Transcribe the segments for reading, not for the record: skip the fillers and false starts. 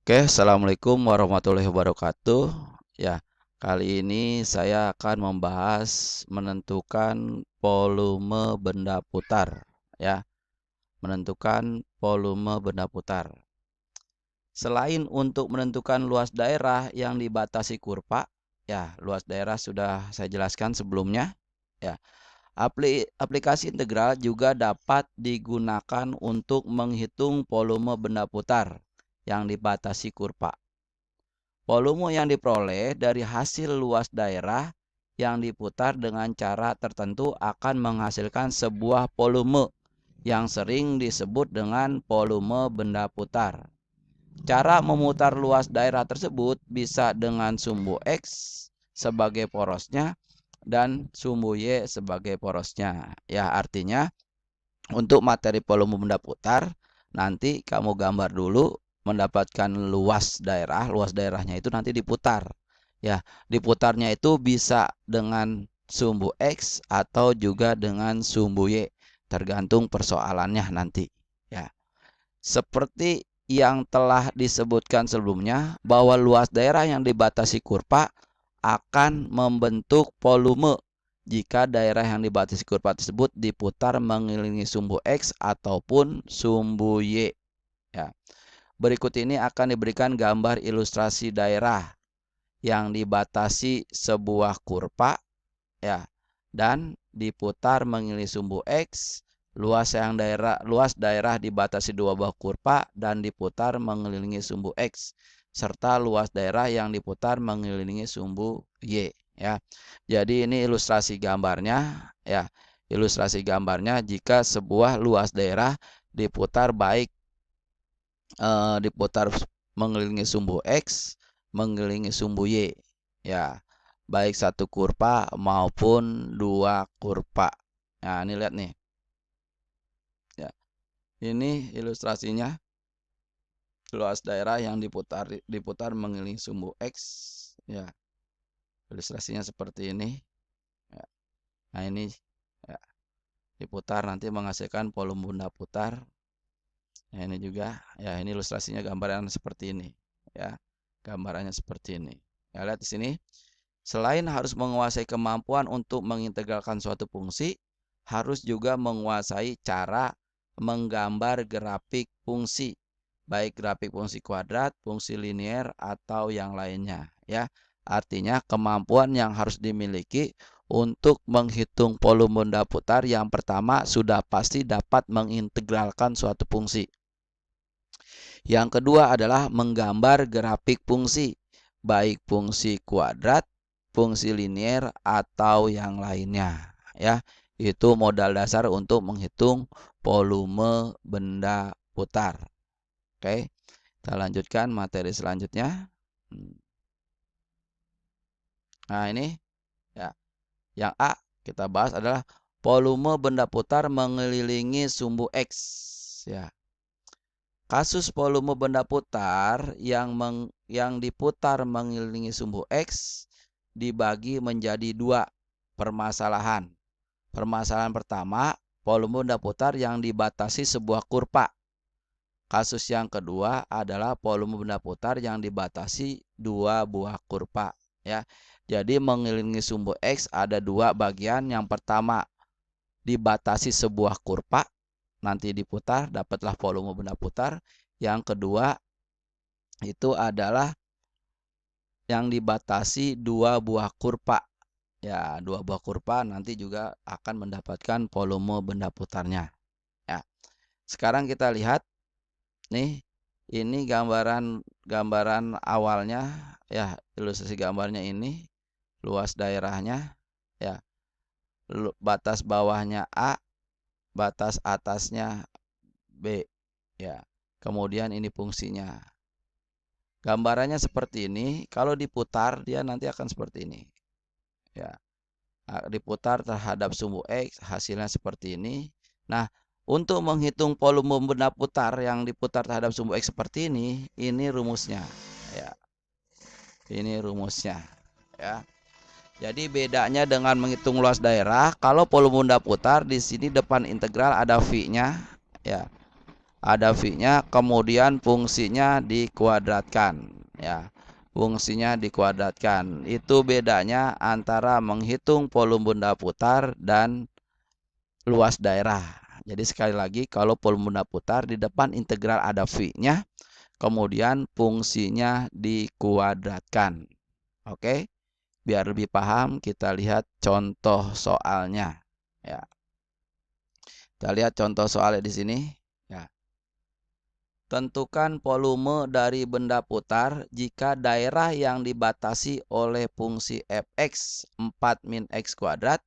Oke, assalamualaikum warahmatullahi wabarakatuh. Ya, kali ini saya akan membahas menentukan volume benda putar. Ya, menentukan volume benda putar. Selain untuk menentukan luas daerah yang dibatasi kurva, ya, luas daerah sudah saya jelaskan sebelumnya. Ya, aplikasi integral juga dapat digunakan untuk menghitung volume benda putar yang dibatasi kurva. Volume yang diperoleh dari hasil luas daerah yang diputar dengan cara tertentu akan menghasilkan sebuah volume yang sering disebut dengan volume benda putar. Cara memutar luas daerah tersebut bisa dengan sumbu X sebagai porosnya dan sumbu Y sebagai porosnya. Ya, artinya untuk materi volume benda putar, nanti kamu gambar dulu mendapatkan luas daerahnya itu nanti diputar. Ya, diputarnya itu bisa dengan sumbu X atau juga dengan sumbu Y, tergantung persoalannya nanti. Ya, seperti yang telah disebutkan sebelumnya bahwa luas daerah yang dibatasi kurva akan membentuk volume jika daerah yang dibatasi kurva tersebut diputar mengelilingi sumbu X ataupun sumbu Y. Ya. Berikut ini akan diberikan gambar ilustrasi daerah yang dibatasi sebuah kurva, ya, dan diputar mengelilingi sumbu X. Luas daerah dibatasi dua buah kurva dan diputar mengelilingi sumbu X, serta luas daerah yang diputar mengelilingi sumbu Y. Ya, jadi ini ilustrasi gambarnya. Ya, ilustrasi gambarnya jika sebuah luas daerah diputar diputar mengelilingi sumbu X, mengelilingi sumbu Y. Ya, baik satu kurva maupun dua kurva. Nah, ini lihat nih. Ya, ini ilustrasinya. Luas daerah yang diputar mengelilingi sumbu X. Ya, ilustrasinya seperti ini. Ya. Nah, ini ya, diputar nanti menghasilkan volume benda putar. Nah, ini juga ya, ini ilustrasinya gambaran seperti ini. Ya, gambarannya seperti ini. Ya, lihat di sini. Selain harus menguasai kemampuan untuk mengintegralkan suatu fungsi, harus juga menguasai cara menggambar grafik fungsi, baik grafik fungsi kuadrat, fungsi linier, atau yang lainnya. Ya, artinya kemampuan yang harus dimiliki untuk menghitung volume benda putar yang pertama sudah pasti dapat mengintegralkan suatu fungsi. Yang kedua adalah menggambar grafik fungsi, baik fungsi kuadrat, fungsi linier, atau yang lainnya. Ya, itu modal dasar untuk menghitung volume benda putar. Oke, kita lanjutkan materi selanjutnya. Nah, ini ya, yang A kita bahas adalah volume benda putar mengelilingi sumbu X. Ya, kasus volume benda putar yang diputar mengelilingi sumbu X dibagi menjadi dua permasalahan. Permasalahan pertama, volume benda putar yang dibatasi sebuah kurva. Kasus yang kedua adalah volume benda putar yang dibatasi dua buah kurva. Ya, jadi mengelilingi sumbu X ada dua bagian. Yang pertama dibatasi sebuah kurva, nanti diputar dapatlah volume benda putar. Yang kedua itu adalah yang dibatasi dua buah kurva. Ya, dua buah kurva nanti juga akan mendapatkan volume benda putarnya. Ya. Sekarang kita lihat nih, ini gambaran awalnya, ya, ilustrasi gambarnya ini luas daerahnya, ya. Batas bawahnya A, batas atasnya B, ya. Kemudian ini fungsinya. Gambarannya seperti ini. Kalau diputar dia nanti akan seperti ini. Ya, diputar terhadap sumbu X, hasilnya seperti ini. Nah, untuk menghitung volume benda putar yang diputar terhadap sumbu X seperti ini rumusnya. Ya, ini rumusnya. Ya. Jadi bedanya dengan menghitung luas daerah, kalau volume benda putar di sini depan integral ada V-nya, ya. Ada V-nya, kemudian fungsinya dikuadratkan, ya. Fungsinya dikuadratkan. Itu bedanya antara menghitung volume benda putar dan luas daerah. Jadi sekali lagi, kalau volume benda putar di depan integral ada V-nya, kemudian fungsinya dikuadratkan. Oke? Biar lebih paham, kita lihat contoh soalnya, ya. Kita lihat contoh soalnya di sini, ya. Tentukan volume dari benda putar jika daerah yang dibatasi oleh fungsi fx 4 min x kuadrat,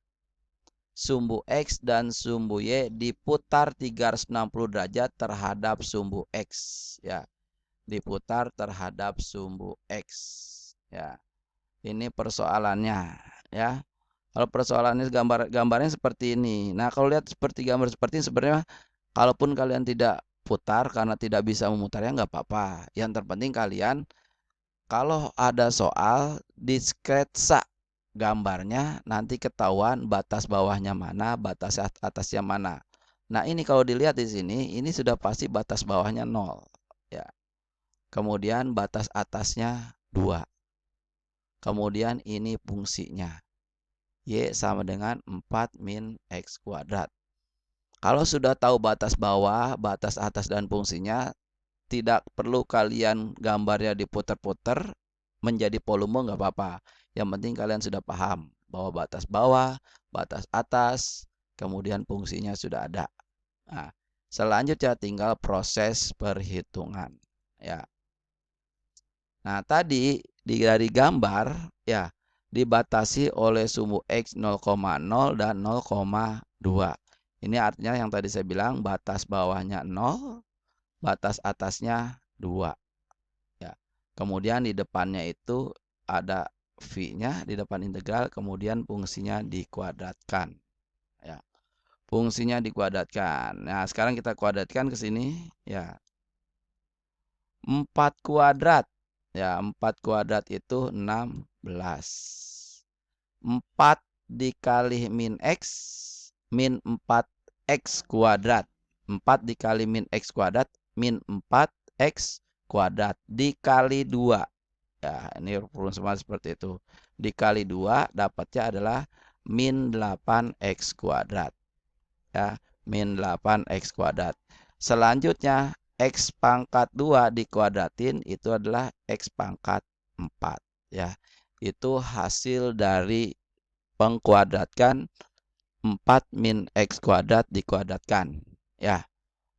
sumbu x dan sumbu y diputar 360 derajat terhadap sumbu x, ya. Diputar terhadap sumbu x, ya. Ini persoalannya, ya. Kalau persoalannya gambarnya seperti ini. Nah, kalau lihat seperti gambar seperti ini, sebenarnya kalaupun kalian tidak putar karena tidak bisa memutarnya, nggak apa-apa. Yang terpenting kalian kalau ada soal di sketsa gambarnya, nanti ketahuan batas bawahnya mana, batas atasnya mana. Nah, ini kalau dilihat di sini, ini sudah pasti batas bawahnya 0, ya. Kemudian batas atasnya 2. Kemudian ini fungsinya. Y sama dengan 4 min X kuadrat. Kalau sudah tahu batas bawah, batas atas, dan fungsinya, tidak perlu kalian gambarnya diputar-putar menjadi volume, nggak apa-apa. Yang penting kalian sudah paham bahwa batas bawah, batas atas, kemudian fungsinya sudah ada. Nah, selanjutnya tinggal proses perhitungan, ya. Nah, tadi dari gambar, ya, dibatasi oleh sumbu X 0,0 dan 0,2. Ini artinya yang tadi saya bilang batas bawahnya 0, batas atasnya 2. Ya. Kemudian di depannya itu ada V-nya di depan integral, kemudian fungsinya dikuadratkan. Ya. Fungsinya dikuadratkan. Nah, sekarang kita kuadratkan ke sini, ya. 4 kuadrat. Ya, 4 kuadrat itu 16. 4 dikali min X, min 4X kuadrat. 4 dikali min X kuadrat, min 4X kuadrat. Dikali 2. Ya, ini rumus sama seperti itu. Dikali 2, dapatnya adalah min 8X kuadrat. Ya, min 8X kuadrat. Selanjutnya, X pangkat 2 dikuadratin itu adalah X pangkat 4. Ya, itu hasil dari pengkuadratkan 4 min X kuadrat dikuadratkan. Ya,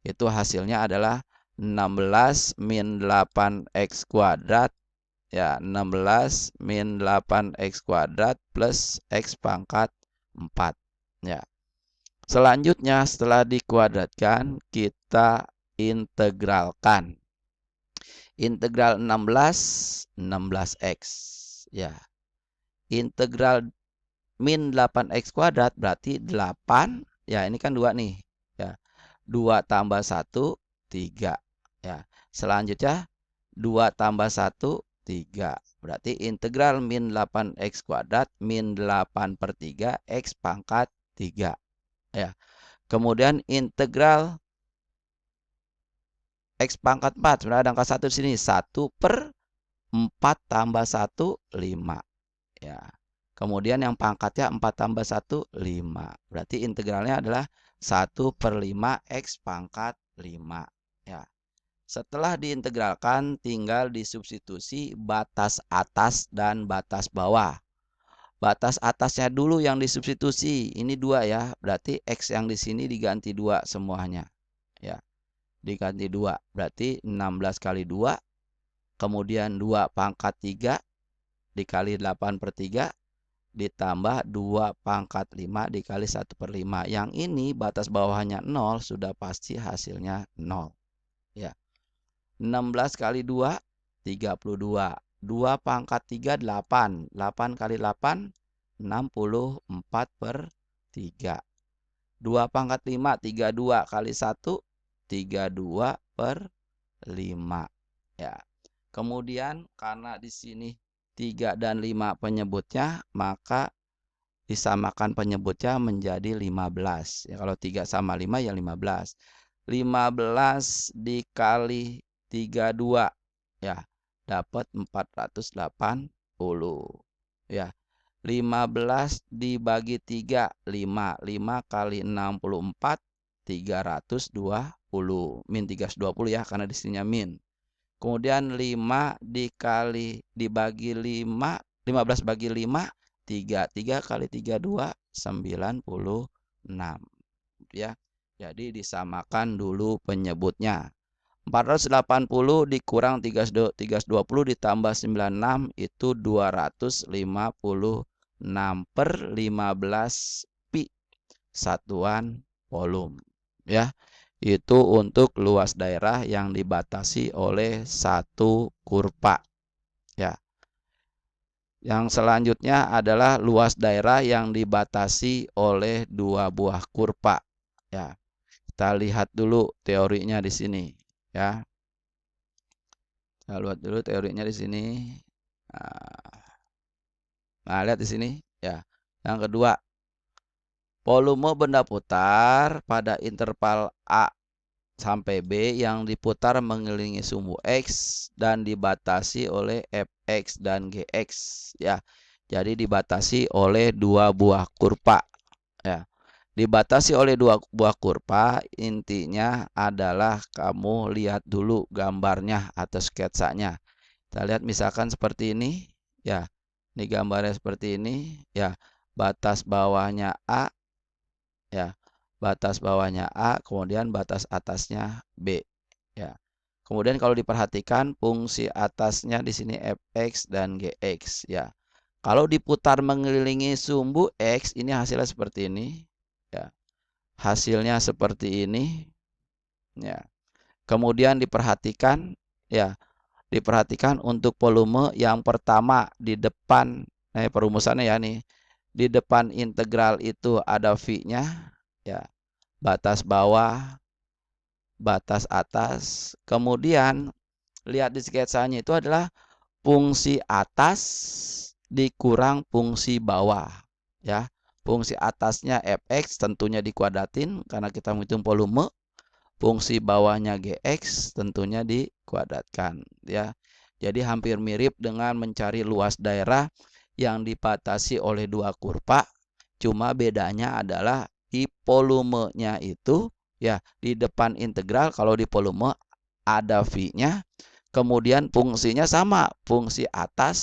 itu hasilnya adalah 16 min 8X kuadrat. Ya, 16 min 8X kuadrat plus X pangkat 4. Ya. Selanjutnya setelah dikuadratkan, kita integralkan. Integral 16X. Ya. Integral min 8X kuadrat berarti 8. Ya, ini kan 2 nih. Ya. 2 tambah 1, 3. Ya. Selanjutnya 2 tambah 1, 3. Berarti integral min 8X kuadrat min 8/3 X pangkat 3. Ya. Kemudian integral X pangkat 4. Sebenarnya ada angka 1 di sini. 1/4 tambah 1, 5. Ya. Kemudian yang pangkatnya 4 tambah 1, 5. Berarti integralnya adalah 1/5 X pangkat 5. Ya. Setelah diintegralkan, tinggal disubstitusi batas atas dan batas bawah. Batas atasnya dulu yang disubstitusi. Ini 2 ya. Berarti X yang di sini diganti 2 semuanya. Ya. Diganti 2. Berarti 16 kali 2. Kemudian 2 pangkat 3 dikali 8/3 ditambah 2 pangkat 5 dikali 1/5. Yang ini batas bawahnya 0, sudah pasti hasilnya 0. Ya. 16 kali 2, 32. 2 pangkat 3, 8. 8 kali 8, 64/3. 2 pangkat 5, 32 kali 1, 32/5. Ya. Kemudian karena di sini 3 dan 5 penyebutnya, maka disamakan penyebutnya menjadi 15. Ya, kalau 3 sama 5 ya 15. 15 dikali 32 ya, dapat 480 ya. 15 dibagi 3, 5. 5 kali 64, 320. Min 320 ya, karena di sininya min. Kemudian 5 dibagi 5, 15 bagi 5, 3. 3 kali 32, 96 ya. Jadi disamakan dulu penyebutnya. 480 dikurang 320 ditambah 96 itu 256 per 15 pi satuan volum ya. Itu untuk luas daerah yang dibatasi oleh satu kurva ya. Yang selanjutnya adalah luas daerah yang dibatasi oleh dua buah kurva ya. Kita lihat dulu teorinya di sini ya. Kita lihat dulu teorinya di sini. Nah, lihat di sini ya. Yang kedua, volume benda putar pada interval A sampai B yang diputar mengelilingi sumbu X dan dibatasi oleh Fx dan Gx ya. Jadi dibatasi oleh dua buah kurva ya. Dibatasi oleh dua buah kurva, intinya adalah kamu lihat dulu gambarnya atau sketsanya. Kita lihat misalkan seperti ini ya. Ini gambarnya seperti ini ya. Batas bawahnya A ya. Batas bawahnya A, kemudian batas atasnya B ya. Kemudian kalau diperhatikan fungsi atasnya di sini Fx dan Gx ya. Kalau diputar mengelilingi sumbu X, ini hasilnya seperti ini ya. Hasilnya seperti ini ya. Kemudian diperhatikan ya, diperhatikan untuk volume yang pertama di depan perumusannya ya nih. Di depan integral itu ada V-nya ya. Batas bawah, batas atas. Kemudian lihat di sketsanya itu adalah fungsi atas dikurang fungsi bawah ya. Fungsi atasnya Fx tentunya dikuadratin karena kita menghitung volume. Fungsi bawahnya Gx tentunya dikuadratkan ya. Jadi hampir mirip dengan mencari luas daerah yang dibatasi oleh dua kurva. Cuma bedanya adalah di volumenya itu ya, di depan integral kalau di volume ada V-nya. Kemudian fungsinya sama, fungsi atas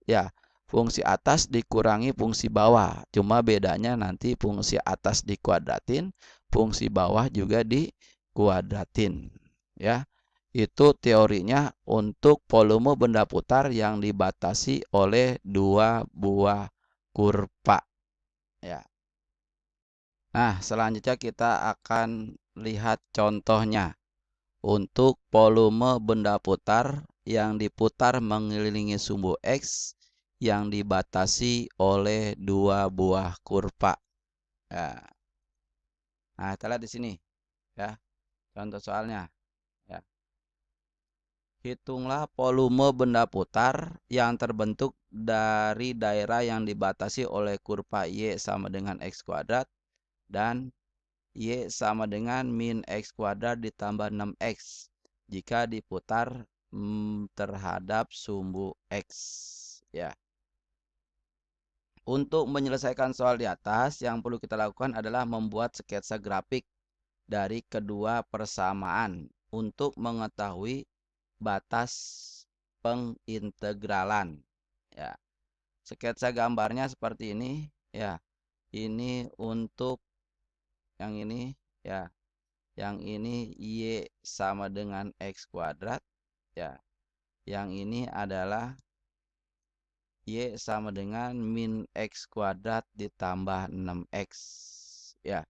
ya. Fungsi atas dikurangi fungsi bawah. Cuma bedanya nanti fungsi atas dikuadratin, fungsi bawah juga dikuadratin ya. Itu teorinya untuk volume benda putar yang dibatasi oleh dua buah kurva ya. Nah, selanjutnya kita akan lihat contohnya untuk volume benda putar yang diputar mengelilingi sumbu X yang dibatasi oleh dua buah kurva. Ya. Nah, kita lihat di sini ya. Contoh soalnya ya. Hitunglah volume benda putar yang terbentuk dari daerah yang dibatasi oleh kurva Y sama dengan X kuadrat dan Y sama dengan min X kuadrat ditambah 6X jika diputar terhadap sumbu X ya. Untuk menyelesaikan soal di atas, yang perlu kita lakukan adalah membuat sketsa grafik dari kedua persamaan untuk mengetahui batas pengintegralan ya. Sketsa gambarnya seperti ini ya. Ini untuk yang ini ya. Yang ini Y sama dengan X kuadrat ya. Yang ini adalah Y sama dengan min X kuadrat ditambah 6X ya.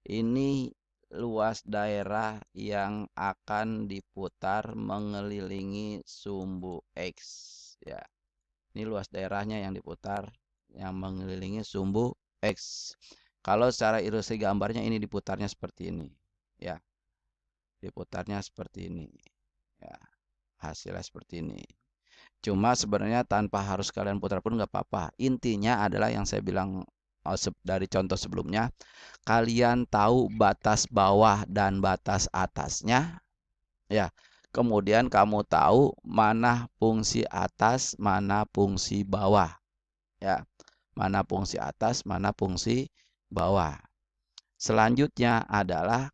Ini luas daerah yang akan diputar mengelilingi sumbu X ya. Ini luas daerahnya yang diputar yang mengelilingi sumbu X. Kalau secara ilustrasi gambarnya ini diputarnya seperti ini ya. Diputarnya seperti ini ya. Hasilnya seperti ini. Cuma sebenarnya tanpa harus kalian putar pun nggak apa-apa. Intinya adalah yang saya bilang dari contoh sebelumnya, kalian tahu batas bawah dan batas atasnya, ya. Kemudian kamu tahu mana fungsi atas, mana fungsi bawah, ya. Mana fungsi atas, mana fungsi bawah. Selanjutnya adalah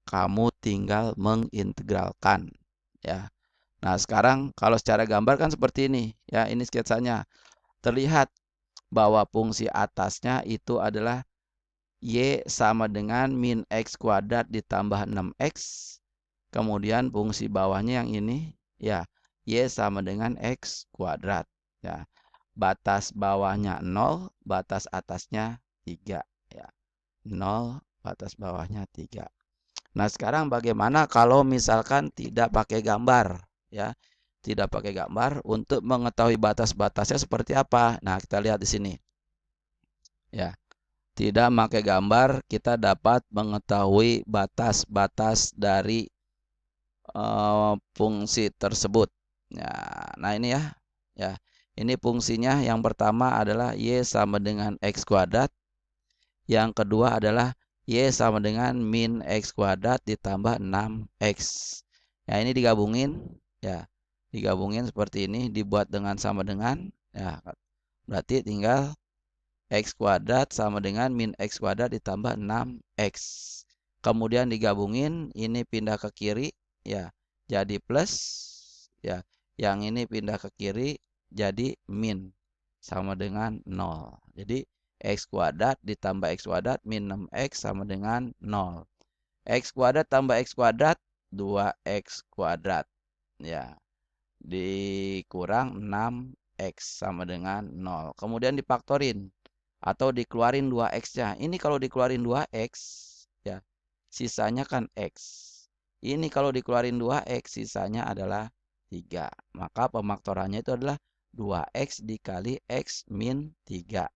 kamu tinggal mengintegralkan, ya. Nah, sekarang kalau secara gambar kan seperti ini, ya. Ini sketsanya. Terlihat bahwa fungsi atasnya itu adalah Y sama dengan min X kuadrat ditambah 6X. Kemudian fungsi bawahnya yang ini, ya, Y sama dengan X kuadrat. Ya. Batas bawahnya 0, batas atasnya 3. Ya. 0, batas bawahnya 3. Nah, sekarang bagaimana kalau misalkan tidak pakai gambar, ya? Tidak pakai gambar, untuk mengetahui batas-batasnya seperti apa. Nah, kita lihat di sini. Ya. Tidak pakai gambar, kita dapat mengetahui batas-batas dari fungsi tersebut. Ya, nah ini ya. Ya. Ini fungsinya, yang pertama adalah Y sama dengan X kuadrat. Yang kedua adalah Y sama dengan min X kuadrat ditambah 6X. Ya, ini digabungin, ya. Digabungin seperti ini, dibuat dengan sama dengan, ya. Berarti tinggal X kuadrat sama dengan min X kuadrat ditambah 6X. Kemudian digabungin, ini pindah ke kiri, ya. Jadi plus, ya. Yang ini pindah ke kiri, jadi min, sama dengan 0. Jadi X kuadrat ditambah X kuadrat min 6X sama dengan 0. X kuadrat tambah X kuadrat 2X kuadrat. Ya. Dikurang 6X sama dengan 0. Kemudian difaktorin atau dikeluarin 2X-nya. Ini kalau dikeluarin 2X, ya, sisanya kan X. Ini kalau dikeluarin 2X, sisanya adalah 3. Maka pemaktorannya itu adalah 2X dikali X min 3.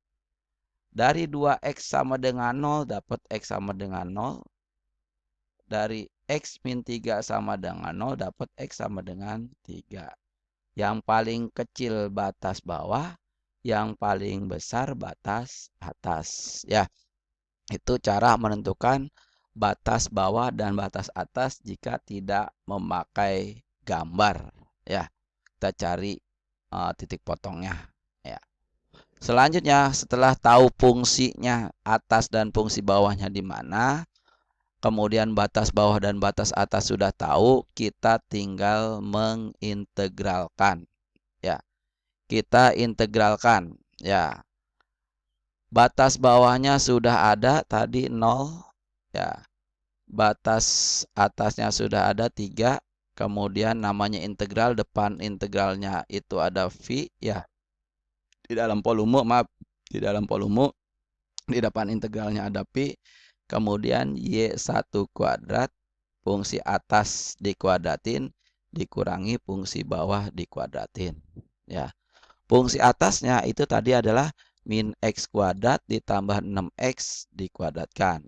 Dari 2X sama dengan 0, dapat X sama dengan 0. Dari X min 3 sama dengan 0, dapat X sama dengan 3. Yang paling kecil batas bawah, yang paling besar batas atas. Ya, itu cara menentukan batas bawah dan batas atas jika tidak memakai gambar. Ya, kita cari titik potongnya. Ya. Selanjutnya, setelah tahu fungsinya atas dan fungsi bawahnya di mana, kemudian batas bawah dan batas atas sudah tahu, kita tinggal mengintegralkan. Ya, kita integralkan. Ya, batas bawahnya sudah ada tadi 0. Ya, batas atasnya sudah ada 3. Kemudian namanya integral, depan integralnya itu ada V. Ya, di dalam volume, maaf, di dalam volume, di depan integralnya ada Pi. Kemudian Y1 kuadrat, fungsi atas dikuadratin, dikurangi fungsi bawah dikuadratin. Ya. Fungsi atasnya itu tadi adalah min X kuadrat ditambah 6X dikuadratkan.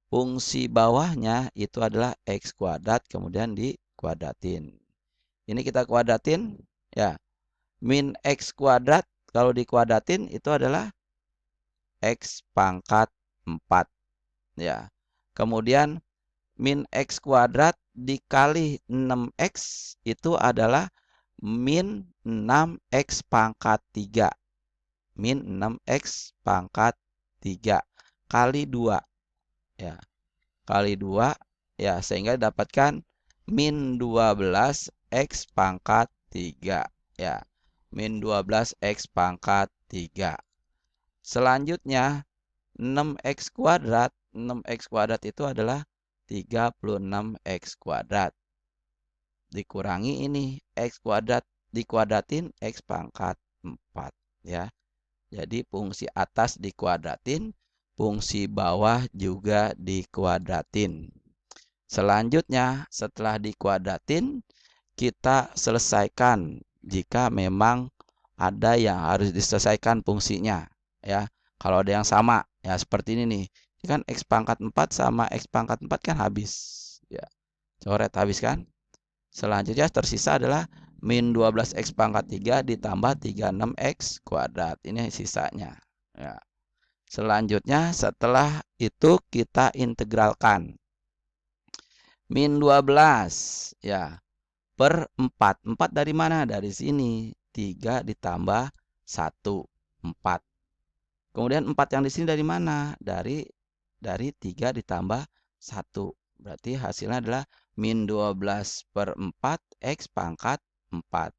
Fungsi bawahnya itu adalah X kuadrat kemudian dikuadratin. Ini kita kuadratin, ya. Min X kuadrat kalau dikuadratin itu adalah X pangkat 4. Ya. Kemudian min X kuadrat dikali 6X itu adalah min 6X pangkat 3. Min 6X pangkat 3 kali 2. Ya. Kali 2, ya, sehingga dapatkan min 12X pangkat 3. Ya. Min 12X pangkat 3. Selanjutnya 6X kuadrat. 6X kuadrat itu adalah 36X kuadrat. Dikurangi ini X kuadrat dikuadratin X pangkat 4. Ya. Jadi fungsi atas dikuadratin, fungsi bawah juga dikuadratin. Selanjutnya setelah dikuadratin, kita selesaikan jika memang ada yang harus diselesaikan fungsinya. Ya. Kalau ada yang sama, ya seperti ini nih. Ini kan X pangkat 4 sama X pangkat 4 kan habis. Ya. Coret habis kan? Selanjutnya tersisa adalah min 12X pangkat 3 ditambah 36X kuadrat. Ini sisanya. Ya. Selanjutnya setelah itu kita integralkan. Min 12 ya per 4. 4 dari mana? Dari sini. 3 ditambah 1, 4. Kemudian 4 yang di sini dari mana? Dari 3 ditambah 1. Berarti hasilnya adalah min 12 per 4 X pangkat 4.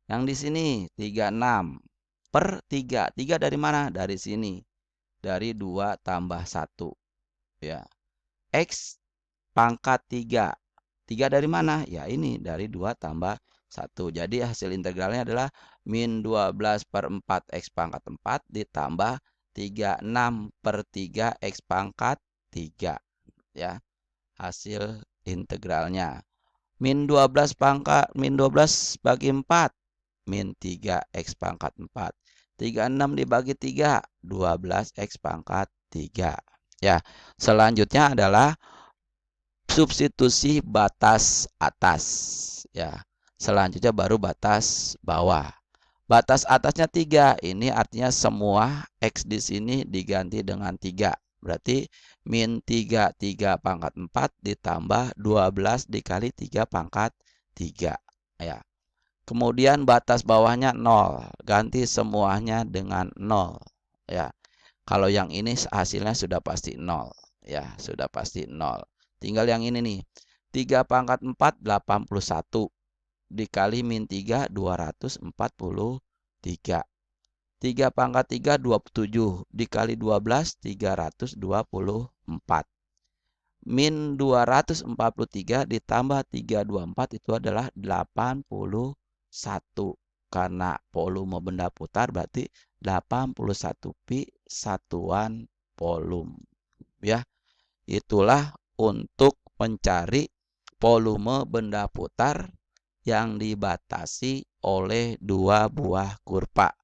Yang di sini 36 per 3. 3 dari mana? Dari sini. Dari 2 tambah 1. Ya. X pangkat 3. 3 dari mana? Ya ini dari 2 tambah 1. Jadi hasil integralnya adalah min 12 per 4 X pangkat 4 ditambah 36 per 3 X pangkat 3. Ya, hasil integralnya. Min 12 bagi 4. Min 3 X pangkat 4. 36 dibagi 3. 12 X pangkat 3. Ya, selanjutnya adalah substitusi batas atas. Ya, selanjutnya baru batas bawah. Batas atasnya 3. Ini artinya semua X di sini diganti dengan 3. Berarti min 3 pangkat 4 ditambah 12 dikali 3 pangkat 3. Ya. Kemudian batas bawahnya 0. Ganti semuanya dengan 0. Ya. Kalau yang ini hasilnya sudah pasti 0. Ya, sudah pasti 0. Tinggal yang ini nih. 3 pangkat 4 81 dikali min 3 243. 3 pangkat 3 27 dikali 12 324. Min 243 ditambah 324 itu adalah 81. Karena volume benda putar berarti 81 pi satuan volume. Ya, itulah untuk mencari volume benda putar yang dibatasi oleh dua buah kurva.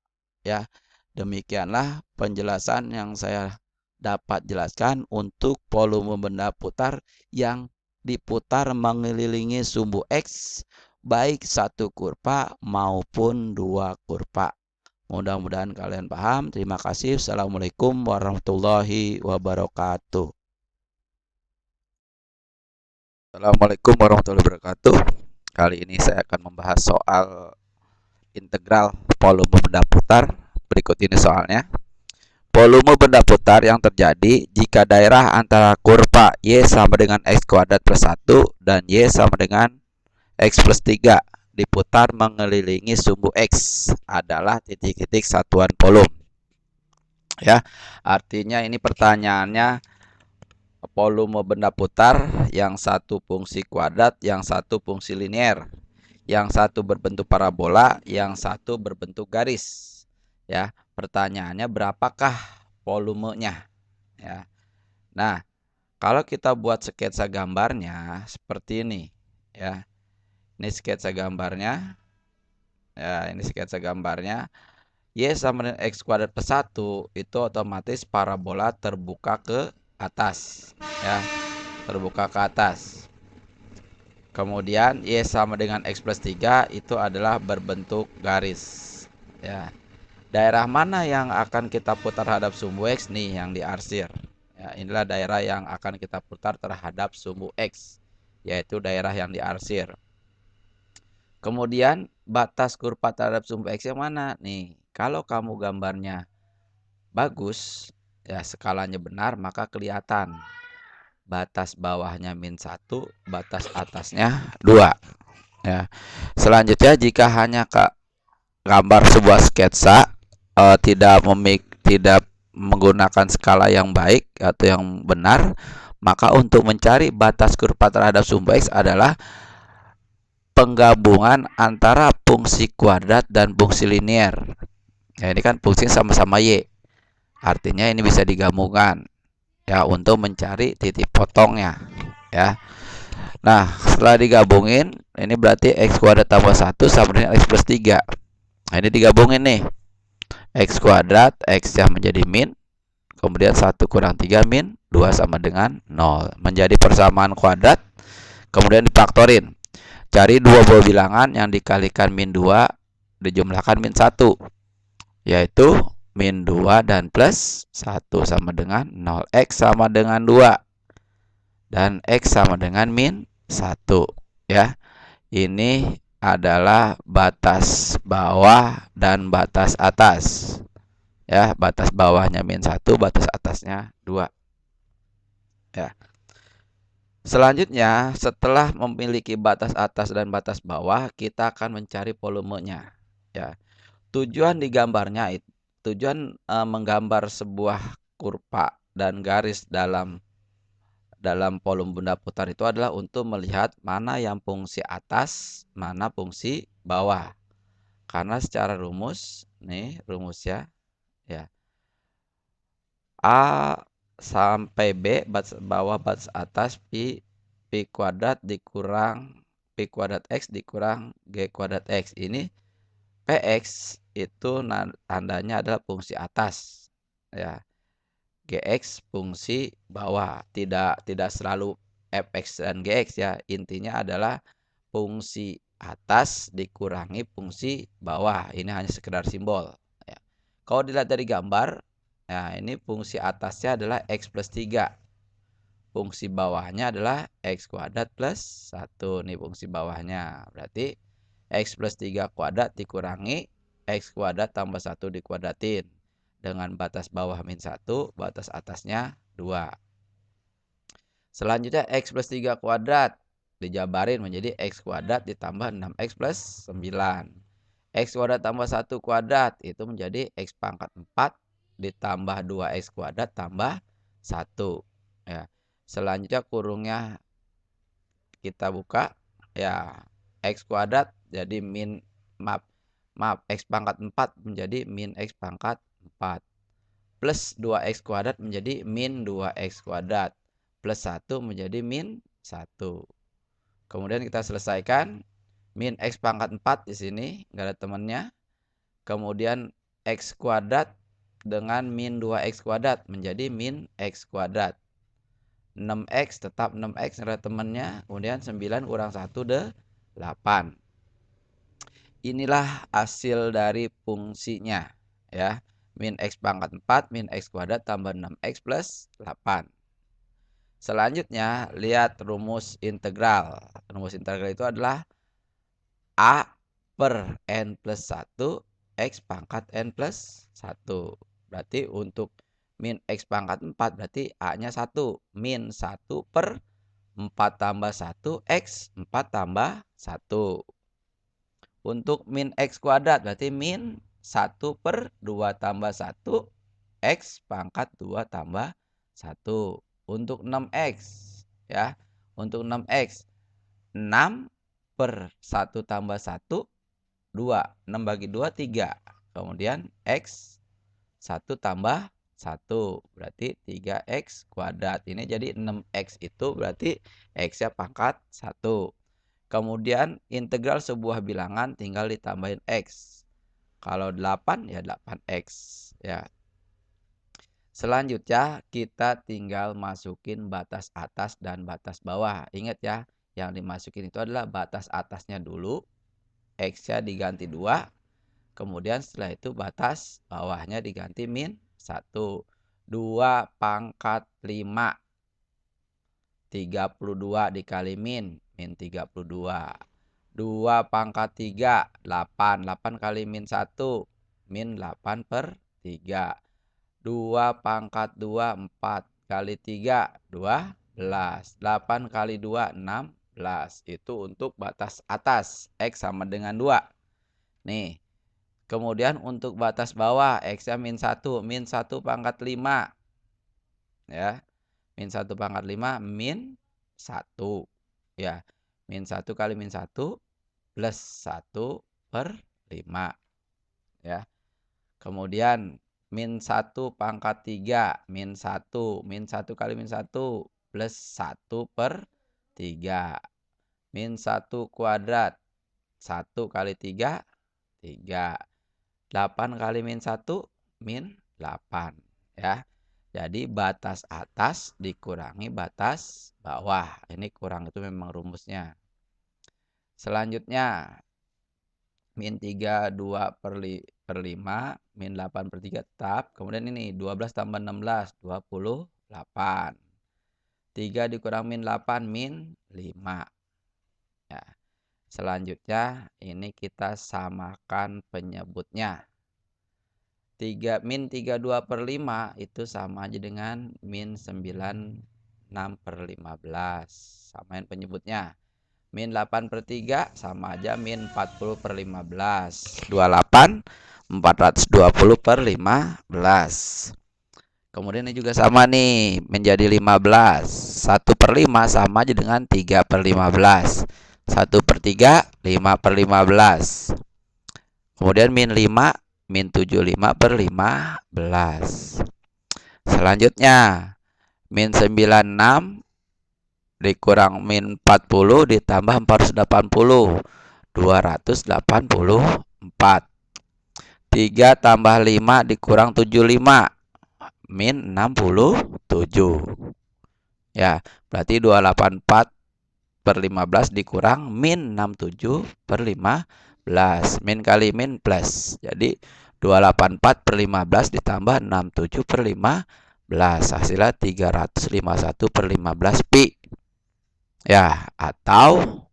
Ya, demikianlah penjelasan yang saya dapat jelaskan untuk volume benda putar yang diputar mengelilingi sumbu X, baik satu kurva maupun dua kurva. Mudah-mudahan kalian paham. Terima kasih. Assalamualaikum warahmatullahi wabarakatuh. Assalamualaikum warahmatullahi wabarakatuh. Kali ini saya akan membahas soal integral volume benda putar. Berikut ini soalnya. Volume benda putar yang terjadi jika daerah antara kurva Y sama dengan X kuadrat plus 1 dan Y sama dengan X plus 3 diputar mengelilingi sumbu X adalah titik-titik satuan volume. Ya, artinya ini pertanyaannya volume benda putar yang satu fungsi kuadrat, yang satu fungsi linear, yang satu berbentuk parabola, yang satu berbentuk garis. Ya, pertanyaannya berapakah volumenya? Ya. Nah, kalau kita buat sketsa gambarnya seperti ini, ya. Ini sketsa gambarnya. Ya, ini sketsa gambarnya. Y sama dengan X kuadrat plus 1 itu otomatis parabola terbuka ke atas, ya, terbuka ke atas. Kemudian Y sama dengan X plus 3 itu adalah berbentuk garis, ya. Daerah mana yang akan kita putar terhadap sumbu X nih yang diarsir, ya, inilah daerah yang akan kita putar terhadap sumbu X, yaitu daerah yang diarsir. Kemudian batas kurva terhadap sumbu X yang mana nih? Kalau kamu gambarnya bagus, ya, skalanya benar, maka kelihatan batas bawahnya min 1, batas atasnya 2. Ya. Selanjutnya jika hanya gambar sebuah sketsa tidak menggunakan skala yang baik atau yang benar, maka untuk mencari batas kurva terhadap sumbu X adalah penggabungan antara fungsi kuadrat dan fungsi linear. Ya, ini kan fungsi sama-sama Y. Artinya ini bisa digabungkan, ya, untuk mencari titik potongnya, ya. Nah, setelah digabungin, ini berarti X kuadrat tambah 1 sama dengan X plus 3. Nah, ini digabungin nih. X kuadrat, X yang menjadi min, kemudian 1 kurang 3 min, 2 sama dengan 0. Menjadi persamaan kuadrat, kemudian difaktorin. Cari dua buah bilangan yang dikalikan min 2 dijumlahkan min 1, yaitu min 2 dan plus 1 sama dengan 0. X sama dengan 2 dan X sama dengan min 1 ya. Ini adalah batas bawah dan batas atas ya. Batas bawahnya min 1, batas atasnya 2 ya. Selanjutnya, setelah memiliki batas atas dan batas bawah, kita akan mencari volumenya ya. Tujuan menggambar sebuah kurva dan garis dalam volume benda putar itu adalah untuk melihat mana yang fungsi atas, mana fungsi bawah. Karena secara rumus, nih rumusnya ya. A sampai B batas bawah batas atas pi kuadrat dikurang pi kuadrat X dikurang G kuadrat X. Ini Px itu tandanya adalah fungsi atas ya. Gx fungsi bawah. Tidak selalu Fx dan Gx ya. Intinya adalah fungsi atas dikurangi fungsi bawah. Ini hanya sekedar simbol ya. Kalau dilihat dari gambar, nah ini fungsi atasnya adalah X plus 3. Fungsi bawahnya adalah X kuadrat plus 1. Nih fungsi bawahnya. Berarti X plus 3 kuadrat dikurangi X kuadrat tambah 1 dikuadratin. Dengan batas bawah min 1, batas atasnya 2. Selanjutnya X plus 3 kuadrat. Dijabarin menjadi X kuadrat ditambah 6X plus 9. X kuadrat tambah 1 kuadrat itu menjadi X pangkat 4 ditambah 2X kuadrat tambah 1. Ya. Selanjutnya kurungnya kita buka. Ya, X kuadrat jadi maaf X pangkat 4 menjadi min X pangkat 4. Plus 2X kuadrat menjadi min 2X kuadrat. Plus 1 menjadi min 1. Kemudian kita selesaikan. Min X pangkat 4 di sini. Nggak ada temannya. Kemudian X kuadrat dengan min 2X kuadrat menjadi min X kuadrat. 6X tetap 6X nggak ada temannya. Kemudian 9 kurang 1 8. Inilah hasil dari fungsinya ya. Min X pangkat 4 min X kuadrat tambah 6X plus 8. Selanjutnya lihat rumus integral. Rumus integral itu adalah A per N plus 1 X pangkat N plus 1. Berarti untuk min X pangkat 4 berarti A-nya 1. Min 1 per 4 tambah 1 X 4 tambah 1. Untuk min X kuadrat berarti min 1 per 2 tambah 1 X pangkat 2 tambah 1. Untuk 6X ya. Untuk 6X 6 per 1 tambah 1 2. 6 bagi 2 3. Kemudian X 1 tambah 1 berarti 3X kuadrat. Ini jadi 6X itu berarti X-nya pangkat 1. Kemudian integral sebuah bilangan tinggal ditambahin X. Kalau 8 ya 8X ya. Selanjutnya kita tinggal masukin batas atas dan batas bawah. Ingat ya, yang dimasukin itu adalah batas atasnya dulu. X-nya diganti 2. Kemudian setelah itu batas bawahnya diganti min 1. 2 pangkat 5. 32 dikali min 32. 2 pangkat 3 8. 8 kali min 1 min 8 per 3. 2 pangkat 2 4 kali 3 12. 8 kali 2 16. Itu untuk batas atas X sama dengan 2. Nih. Kemudian untuk batas bawah X-nya min 1. Min 1 pangkat 5. Ya. Min 1 pangkat 5 min 1. Ya. Min 1 kali min 1 plus 1 per 5. Ya. Kemudian min 1 pangkat 3 min 1. Min 1 kali min 1 plus 1 per 3. Min 1 kuadrat 1 kali 3 3. 8 kali min 1 min 8 ya. Jadi batas atas dikurangi batas bawah. Ini kurang itu memang rumusnya. Selanjutnya min 3, 2 per 5, min 8 per 3 tetap. Kemudian ini 12 tambah 16, 28. 3 dikurang min 8, min 5. Ya. Selanjutnya ini kita samakan penyebutnya. Min 32 per 5 itu sama aja dengan min 96 per 15. Samain penyebutnya. Min 8 per 3 sama aja min 40 per 15. 28, 420 per 15. Kemudian ini juga sama nih, menjadi 15. 1 per 5 sama aja dengan 3 per 15. 1 per 3, 5 per 15. Kemudian min 5, min 75 per 15. Selanjutnya, min 96 dikurang min 40 ditambah 480. 284. 3 tambah 5 dikurang 75. Min 67. Ya, berarti 284 per 15 dikurang min 67 per 15. Min kali min plus. Jadi 284 per 15 ditambah 67 per 15. Hasilnya 351 per 15 pi. Ya, atau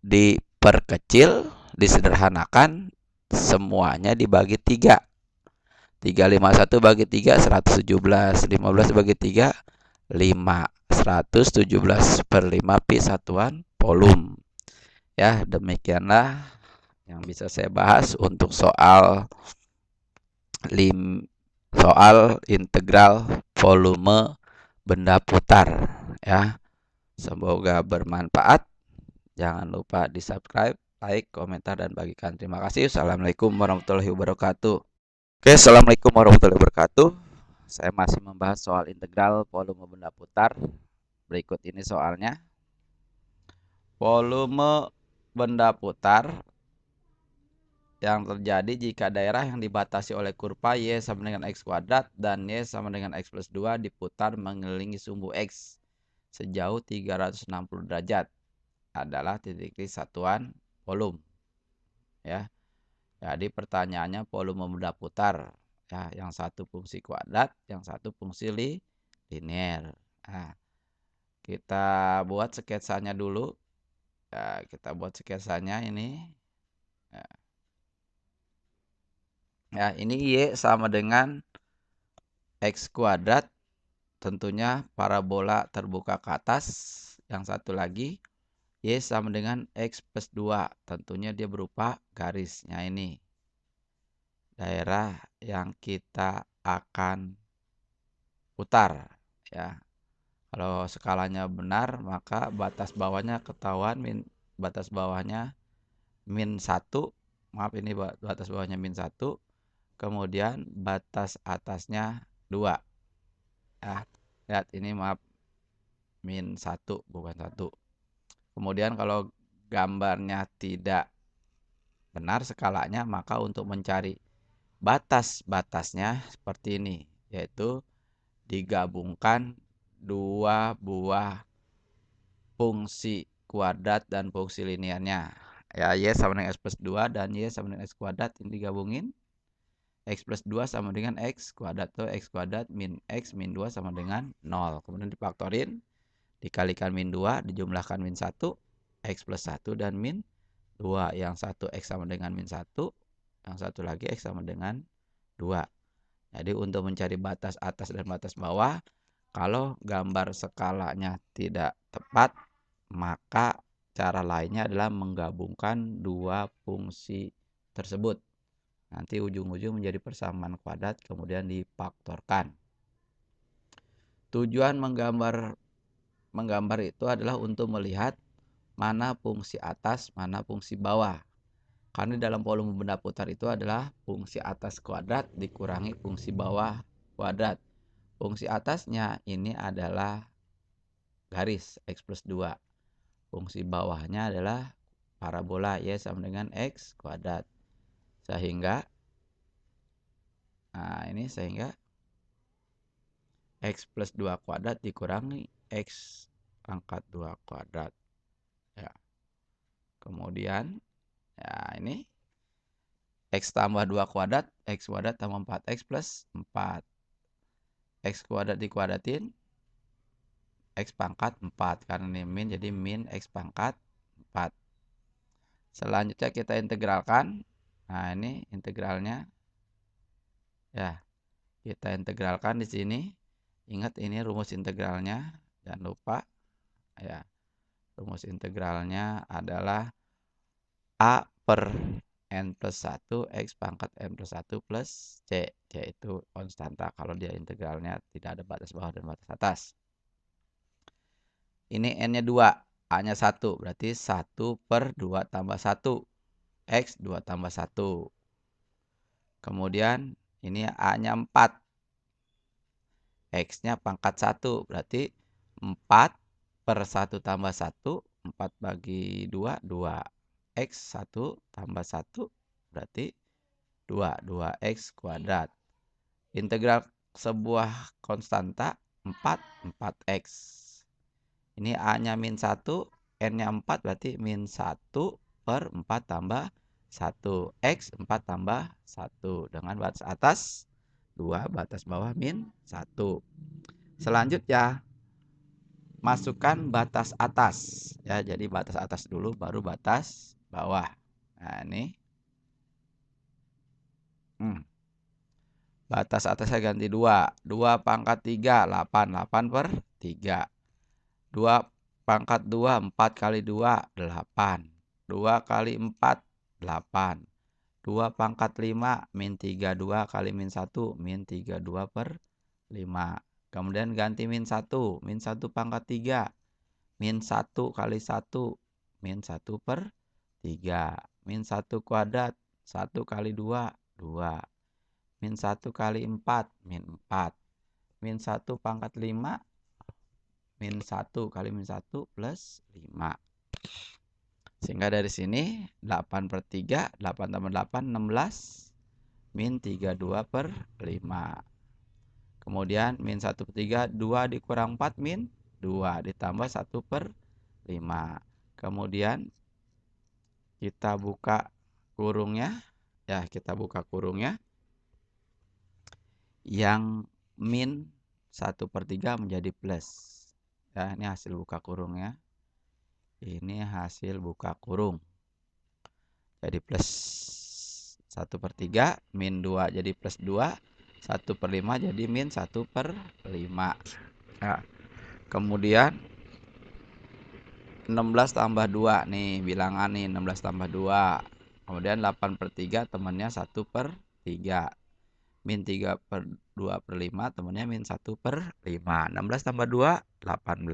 diperkecil, disederhanakan, semuanya dibagi 3. 351 bagi 3, 117. 15 bagi 3, 5. 117 per 5 pi satuan volum. Ya, demikianlah yang bisa saya bahas untuk soal integral volume benda putar. Ya, semoga bermanfaat. Jangan lupa di subscribe, like, komentar, dan bagikan. Terima kasih. Assalamualaikum warahmatullahi wabarakatuh. Oke, assalamualaikum warahmatullahi wabarakatuh. Saya masih membahas soal integral volume benda putar. Berikut ini soalnya. Volume benda putar yang terjadi jika daerah yang dibatasi oleh kurva Y sama dengan X kuadrat dan Y sama dengan X plus 2 diputar mengelilingi sumbu X sejauh 360 derajat adalah titik satuan volume. Ya. Jadi pertanyaannya volume benda putar. Ya, yang satu fungsi kuadrat, yang satu fungsi linear. Nah, kita buat sketsanya dulu. Ya, kita buat sketsanya ini. Ya, ini Y sama dengan X kuadrat. Tentunya parabola terbuka ke atas. Yang satu lagi Y sama dengan X plus 2. Tentunya dia berupa garisnya ini. Daerah yang kita akan putar. Ya. Kalau skalanya benar, maka batas bawahnya ketahuan, batas bawahnya min 1. Maaf, ini batas bawahnya min 1. Kemudian batas atasnya 2. Ya, lihat ini, maaf, min 1 bukan 1. Kemudian kalau gambarnya tidak benar skalanya, maka untuk mencari batas-batasnya seperti ini, yaitu digabungkan dua buah fungsi kuadrat dan fungsi linearnya. Ya, Y sama dengan X plus 2 dan Y sama dengan X kuadrat ini digabungin. X plus 2 sama dengan X kuadrat, atau X kuadrat min X min 2 sama dengan 0. Kemudian difaktorin, dikalikan min 2, dijumlahkan min 1, X plus 1 dan min 2. Yang satu X sama dengan min 1, yang satu lagi X sama dengan 2. Jadi untuk mencari batas atas dan batas bawah, kalau gambar skalanya tidak tepat, maka cara lainnya adalah menggabungkan dua fungsi tersebut. Nanti ujung-ujung menjadi persamaan kuadrat, kemudian difaktorkan. Tujuan menggambar itu adalah untuk melihat mana fungsi atas, mana fungsi bawah. Karena dalam volume benda putar itu adalah fungsi atas kuadrat dikurangi fungsi bawah kuadrat. Fungsi atasnya ini adalah garis X plus 2. Fungsi bawahnya adalah parabola Y sama dengan X kuadrat. Sehingga X plus 2 kuadrat dikurangi X pangkat 2 kuadrat. Ya. Kemudian, ya ini X tambah 2 kuadrat, X kuadrat tambah 4X plus 4. X kuadrat dikuadratin, X pangkat 4. Karena ini min, jadi min X pangkat 4. Selanjutnya kita integralkan. Nah, ini integralnya. Ya, kita integralkan di sini. Ingat ini rumus integralnya. Jangan lupa. Ya, rumus integralnya adalah A per N plus 1 X pangkat N plus 1 plus C. C itu konstanta kalau dia integralnya tidak ada batas bawah dan batas atas. Ini N-nya 2, A-nya 1. Berarti 1 per 2 tambah 1. X 2 tambah 1. Kemudian ini A-nya 4. X-nya pangkat 1. Berarti 4 per 1 tambah 1. 4 bagi 2, 2. X 1 tambah 1 berarti 2. 2X kuadrat. Integral sebuah konstanta 4, 4X. Ini A-nya min 1, N-nya 4 berarti min 1 per 4 tambah 1. X 4 tambah 1. Dengan batas atas 2, batas bawah min 1. Selanjutnya, masukkan batas atas. Ya, jadi batas atas dulu, baru batas bawah. Nah, ini. Batas atasnya ganti 2. 2 pangkat 3, 8. 8 per 3. 2 pangkat 2, 4 kali 2, 8. 2 kali 4, 8. 2 pangkat 5, min 32 kali min 1, min 32 per 5. Kemudian ganti min 1. Min 1 pangkat 3, min 1 kali 1, min 1 per 3. Min 1 kuadrat, 1 kali 2, 2. Min 1 kali 4, min 4. Min 1 pangkat 5, min 1 kali min 1 plus 5. Sehingga dari sini 8 per 3, 8 tambah 8, 16. Min 32 per 5. Kemudian min 1 per 3, 2 dikurang 4, min 2. Ditambah 1 per 5. Kemudian kita buka kurungnya. Ya, kita buka kurungnya. Yang min 1 per 3 menjadi plus. Ya, ini hasil buka kurungnya. Ini hasil buka kurung. Jadi plus 1 per 3, min 2 jadi plus 2. 1 per 5 jadi min 1 per 5. Ya. Kemudian 16 tambah 2. Nih bilangan nih 16 tambah 2. Kemudian 8 per 3 temannya 1 per 3. Min 3 per 2 per 5 temannya min 1 per 5. 16 tambah 2, 18.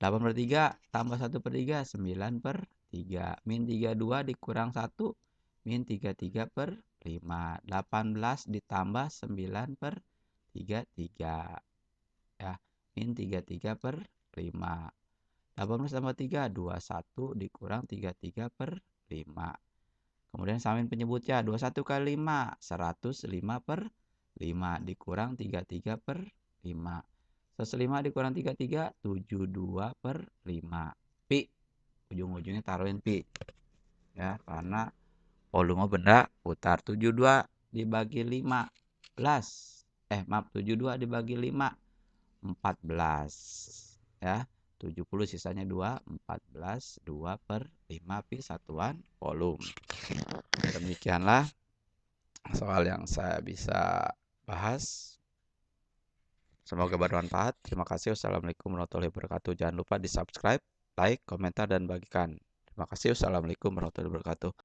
8 per 3 tambah 1 per 3, 9 per 3. Min 32 dikurang 1, min 33 per 5. 18 ditambah 9 per 33. Ya, min 33 per 5. 18 tambah 3, 21 dikurang 33 per 5. Kemudian samin penyebutnya, 21 kali 5, 105 per 5 dikurang 33 per 5. 105 dikurang 33, 72 per 5. Pi, ujung-ujungnya taruhin pi. Ya, karena volume benda putar. 72 dibagi 15. 72 dibagi 5, 14. Ya, 70 sisanya 2, 14, 2 per 5 pi satuan volume. Demikianlah soal yang saya bisa bahas. Semoga bermanfaat. Terima kasih. Wassalamualaikum warahmatullahi wabarakatuh. Jangan lupa di subscribe, like, komentar, dan bagikan. Terima kasih. Wassalamualaikum warahmatullahi wabarakatuh.